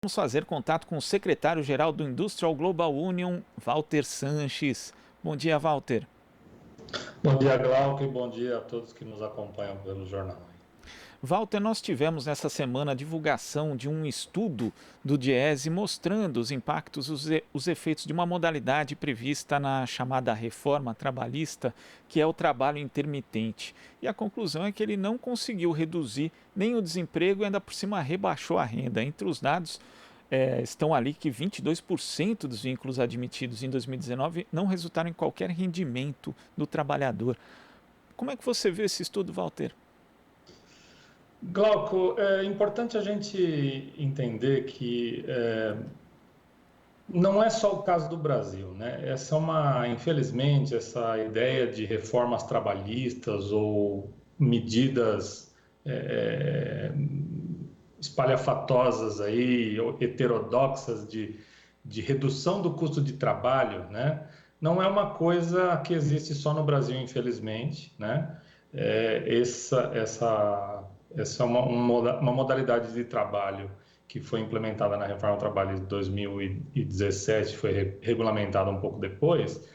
Vamos fazer contato com o secretário-geral do Industrial Global Union, Walter Sanches. Bom dia, Walter. Bom dia, Glauco, e bom dia a todos que nos acompanham pelo jornal. Walter, nós tivemos nessa semana a divulgação de um estudo do Diese mostrando os impactos, os efeitos de uma modalidade prevista na chamada reforma trabalhista, que é o trabalho intermitente. E a conclusão é que ele não conseguiu reduzir nem o desemprego e ainda por cima rebaixou a renda. Entre os dados estão ali que 22% dos vínculos admitidos em 2019 não resultaram em qualquer rendimento do trabalhador. Como é que você vê esse estudo, Walter? Glauco, é importante a gente entender que não é só o caso do Brasil, né? Infelizmente, essa ideia de reformas trabalhistas ou medidas espalhafatosas aí, ou heterodoxas de redução do custo de trabalho, né? Não é uma coisa que existe só no Brasil, infelizmente, né? Essa é uma modalidade de trabalho que foi implementada na reforma trabalhista de 2017, foi regulamentada um pouco depois.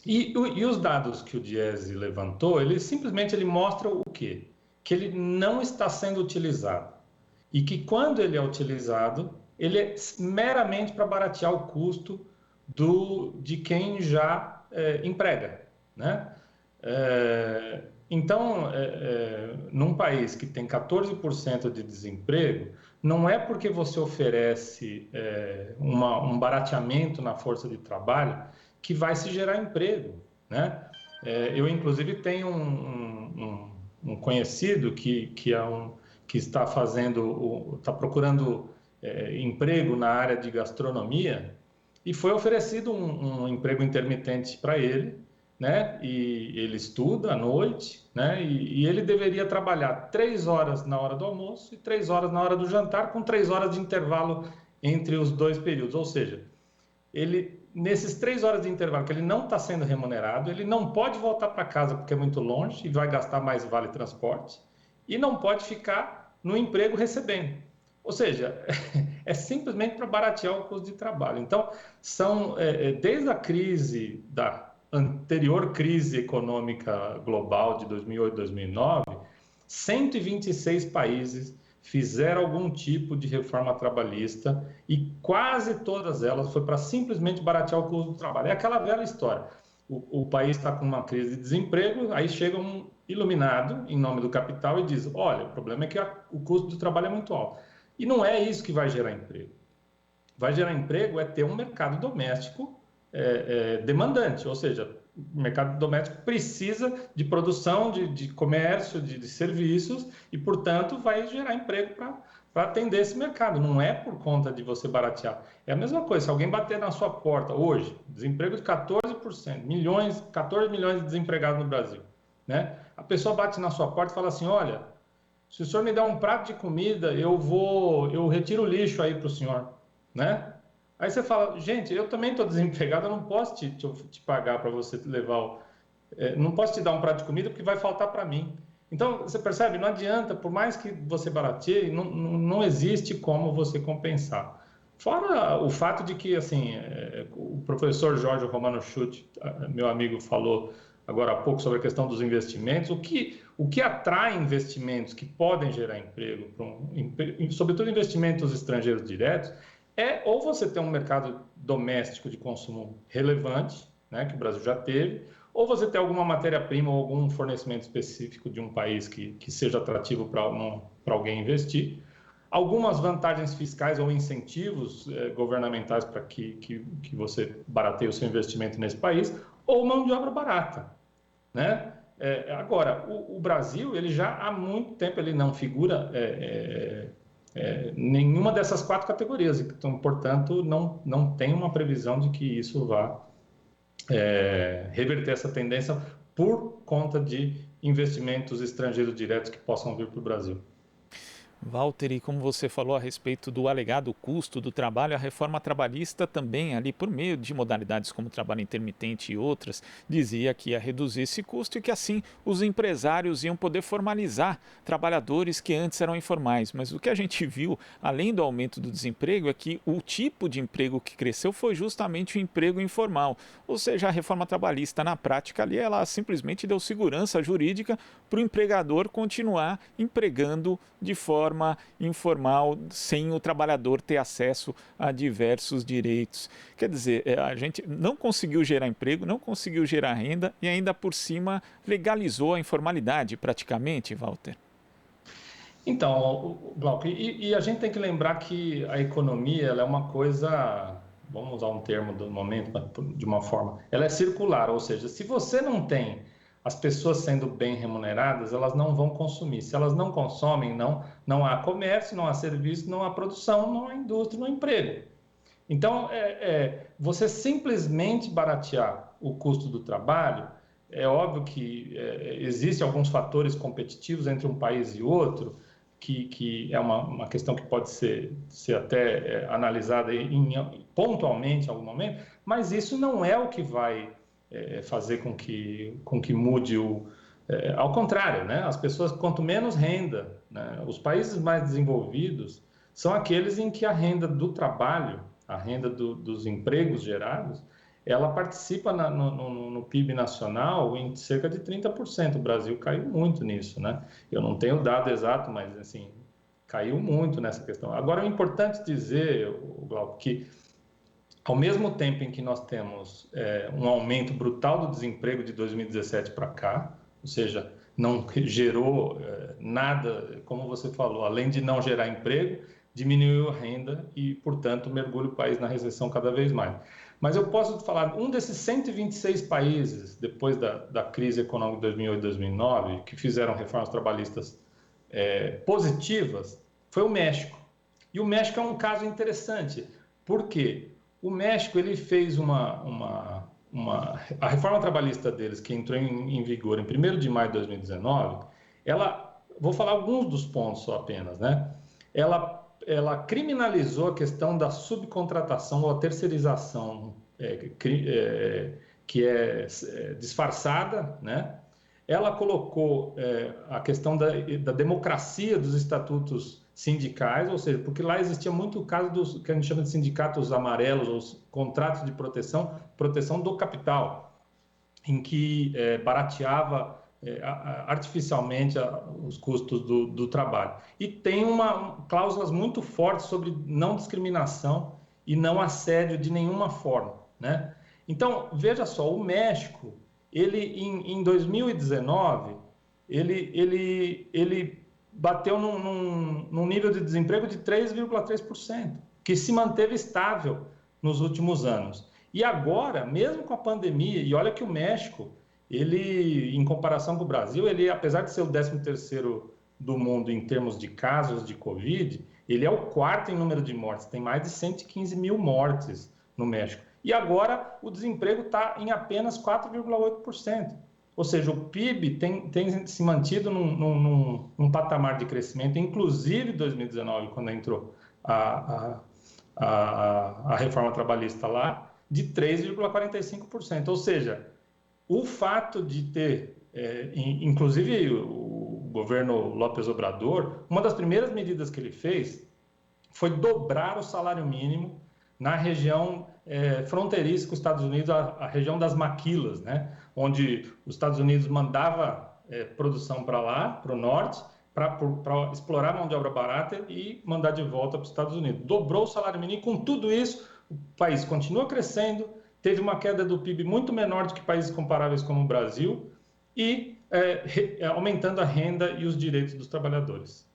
E os dados que o Diese levantou, ele mostra o quê? Que ele não está sendo utilizado. E que quando ele é utilizado, ele é meramente para baratear o custo de quem já emprega, né? Então, num país que tem 14% de desemprego, não é porque você oferece um barateamento na força de trabalho que vai se gerar emprego, né? Eu, inclusive, tenho um conhecido que está procurando emprego na área de gastronomia e foi oferecido um emprego intermitente para ele, né? E ele estuda à noite, né? E ele deveria trabalhar 3 horas na hora do almoço e 3 horas na hora do jantar, com 3 horas de intervalo entre os dois períodos. Ou seja, nesses 3 horas de intervalo que ele não está sendo remunerado, ele não pode voltar para casa porque é muito longe e vai gastar mais vale transporte, e não pode ficar no emprego recebendo. Ou seja, é simplesmente para baratear o custo de trabalho. Então, desde a crise da anterior crise econômica global de 2008, 2009, 126 países fizeram algum tipo de reforma trabalhista e quase todas elas foi para simplesmente baratear o custo do trabalho. É aquela velha história. O país está com uma crise de desemprego, aí chega um iluminado em nome do capital e diz: olha, o problema é que o custo do trabalho é muito alto. E não é isso que vai gerar emprego. Vai gerar emprego é ter um mercado doméstico demandante, ou seja, o mercado doméstico precisa de produção, de comércio, de serviços e, portanto, vai gerar emprego para atender esse mercado. Não é por conta de você baratear. É a mesma coisa, se alguém bater na sua porta hoje, desemprego de 14%, 14 milhões de desempregados no Brasil, né? A pessoa bate na sua porta e fala assim: olha, se o senhor me der um prato de comida, eu retiro o lixo aí para o senhor, né? Aí você fala: gente, eu também estou desempregado, eu não posso te pagar para você levar, não posso te dar um prato de comida porque vai faltar para mim. Então, você percebe, não adianta, por mais que você barateie, não existe como você compensar. Fora o fato de que, assim, o professor Jorge Romano Schutt, meu amigo, falou agora há pouco sobre a questão dos investimentos. O que atrai investimentos que podem gerar emprego, sobretudo investimentos estrangeiros diretos, ou você ter um mercado doméstico de consumo relevante, né, que o Brasil já teve, ou você ter alguma matéria-prima ou algum fornecimento específico de um país que seja atrativo para alguém investir, algumas vantagens fiscais ou incentivos governamentais para que você barateie o seu investimento nesse país, ou mão de obra barata, né? Agora, o Brasil, ele já há muito tempo ele não figura nenhuma dessas 4 categorias, então, portanto, não tem uma previsão de que isso vá reverter essa tendência por conta de investimentos estrangeiros diretos que possam vir para o Brasil. Walter, e como você falou a respeito do alegado custo do trabalho, a reforma trabalhista também, ali por meio de modalidades como trabalho intermitente e outras, dizia que ia reduzir esse custo e que assim os empresários iam poder formalizar trabalhadores que antes eram informais. Mas o que a gente viu, além do aumento do desemprego, é que o tipo de emprego que cresceu foi justamente o emprego informal. Ou seja, a reforma trabalhista, na prática ali, ela simplesmente deu segurança jurídica para o empregador continuar empregando de forma informal, sem o trabalhador ter acesso a diversos direitos. Quer dizer, a gente não conseguiu gerar emprego, não conseguiu gerar renda e ainda por cima legalizou a informalidade praticamente, Walter. Então, Glauco, e a gente tem que lembrar que a economia ela é uma coisa, vamos usar um termo do momento, de uma forma, ela é circular, ou seja, se você não tem as pessoas sendo bem remuneradas, elas não vão consumir. Se elas não consomem, não há comércio, não há serviço, não há produção, não há indústria, não há emprego. Então, você simplesmente baratear o custo do trabalho, é óbvio que existem alguns fatores competitivos entre um país e outro, que é uma questão que pode ser até analisada pontualmente em algum momento, mas isso não é o que vai fazer com que mude ao contrário, né? As pessoas, quanto menos renda, né? Os países mais desenvolvidos são aqueles em que a renda do trabalho, a renda dos empregos gerados, ela participa no PIB nacional em cerca de 30%. O Brasil caiu muito nisso, né? Eu não tenho o dado exato, mas assim, caiu muito nessa questão. Agora, é importante dizer, Glauco, que ao mesmo tempo em que nós temos um aumento brutal do desemprego de 2017 para cá, ou seja, não gerou nada, como você falou, além de não gerar emprego, diminuiu a renda e, portanto, mergulha o país na recessão cada vez mais. Mas eu posso falar, um desses 126 países, depois da crise econômica de 2008 e 2009, que fizeram reformas trabalhistas positivas, foi o México. E o México é um caso interessante, por quê? O México ele fez a reforma trabalhista deles, que entrou em vigor em 1º de maio de 2019, vou falar alguns dos pontos só apenas, né? Ela criminalizou a questão da subcontratação ou a terceirização que é disfarçada, né? Ela colocou a questão da democracia dos estatutos sindicais, ou seja, porque lá existia muito o caso dos que a gente chama de sindicatos amarelos, ou contratos de proteção do capital, em que barateava artificialmente os custos do trabalho. E tem cláusulas muito fortes sobre não discriminação e não assédio de nenhuma forma, né? Então, veja só, o México, ele em 2019, ele bateu num nível de desemprego de 3,3%, que se manteve estável nos últimos anos. E agora, mesmo com a pandemia, e olha que o México, ele, em comparação com o Brasil, ele, apesar de ser o 13º do mundo em termos de casos de Covid, ele é o 4º em número de mortes, tem mais de 115 mil mortes no México. E agora o desemprego está em apenas 4,8%. Ou seja, o PIB tem se mantido num patamar de crescimento, inclusive em 2019, quando entrou a reforma trabalhista lá, de 3,45%. Ou seja, o fato de ter, inclusive o governo López Obrador, uma das primeiras medidas que ele fez foi dobrar o salário mínimo na região fronteiriça com os Estados Unidos, a região das maquilas, né? Onde os Estados Unidos mandava produção para lá, para o norte, para explorar a mão de obra barata e mandar de volta para os Estados Unidos. Dobrou o salário mínimo e, com tudo isso, o país continua crescendo, teve uma queda do PIB muito menor do que países comparáveis como o Brasil e aumentando a renda e os direitos dos trabalhadores.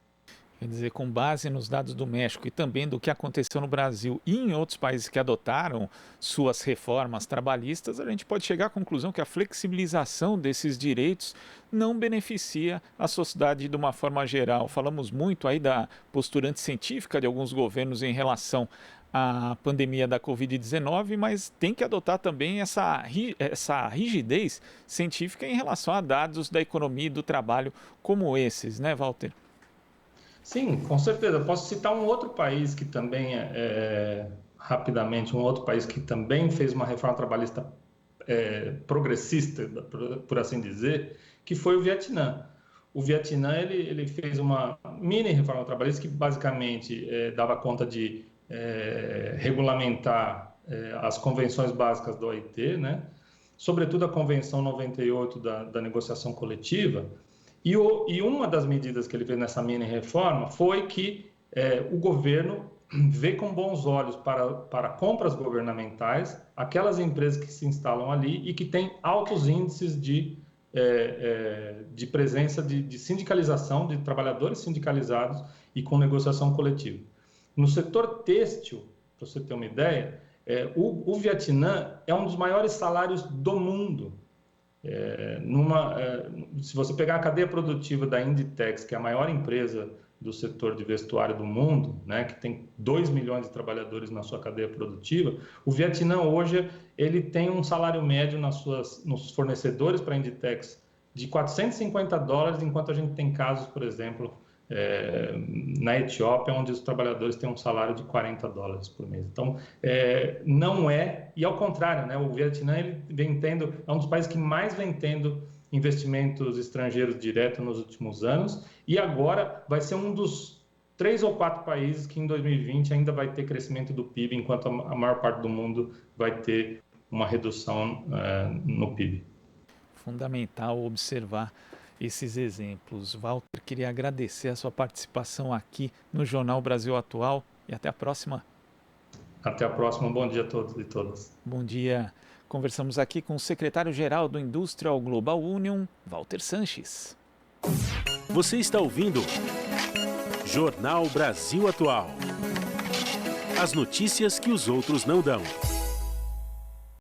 Quer dizer, com base nos dados do México e também do que aconteceu no Brasil e em outros países que adotaram suas reformas trabalhistas, a gente pode chegar à conclusão que a flexibilização desses direitos não beneficia a sociedade de uma forma geral. Falamos muito aí da postura anticientífica de alguns governos em relação à pandemia da Covid-19, mas tem que adotar também essa rigidez científica em relação a dados da economia e do trabalho como esses, né, Walter? Sim, com certeza. Posso citar um outro país que também rapidamente, um outro país que também fez uma reforma trabalhista progressista, por assim dizer, que foi o Vietnã. O Vietnã ele fez uma mini reforma trabalhista que basicamente dava conta de regulamentar as convenções básicas da OIT, né? Sobretudo a Convenção 98 da negociação coletiva. E uma das medidas que ele fez nessa mini reforma foi que o governo vê com bons olhos para compras governamentais aquelas empresas que se instalam ali e que têm altos índices de presença de sindicalização, de trabalhadores sindicalizados e com negociação coletiva. No setor têxtil, para você ter uma ideia, o Vietnã é um dos maiores salários do mundo. Se você pegar a cadeia produtiva da Inditex, que é a maior empresa do setor de vestuário do mundo, né, que tem 2 milhões de trabalhadores na sua cadeia produtiva, o Vietnã hoje ele tem um salário médio nos fornecedores para a Inditex de $450, enquanto a gente tem casos, por exemplo, na Etiópia, onde os trabalhadores têm um salário de $40 por mês. Então, não e ao contrário, né, o Vietnã ele é um dos países que mais vem tendo investimentos estrangeiros diretos nos últimos anos, e agora vai ser um dos 3 ou 4 países que em 2020 ainda vai ter crescimento do PIB, enquanto a maior parte do mundo vai ter uma redução no PIB. Fundamental observar esses exemplos. Walter, queria agradecer a sua participação aqui no Jornal Brasil Atual e até a próxima. Até a próxima. Bom dia a todos e todas. Bom dia. Conversamos aqui com o secretário-geral do Industrial Global Union, Walter Sanches. Você está ouvindo Jornal Brasil Atual. As notícias que os outros não dão.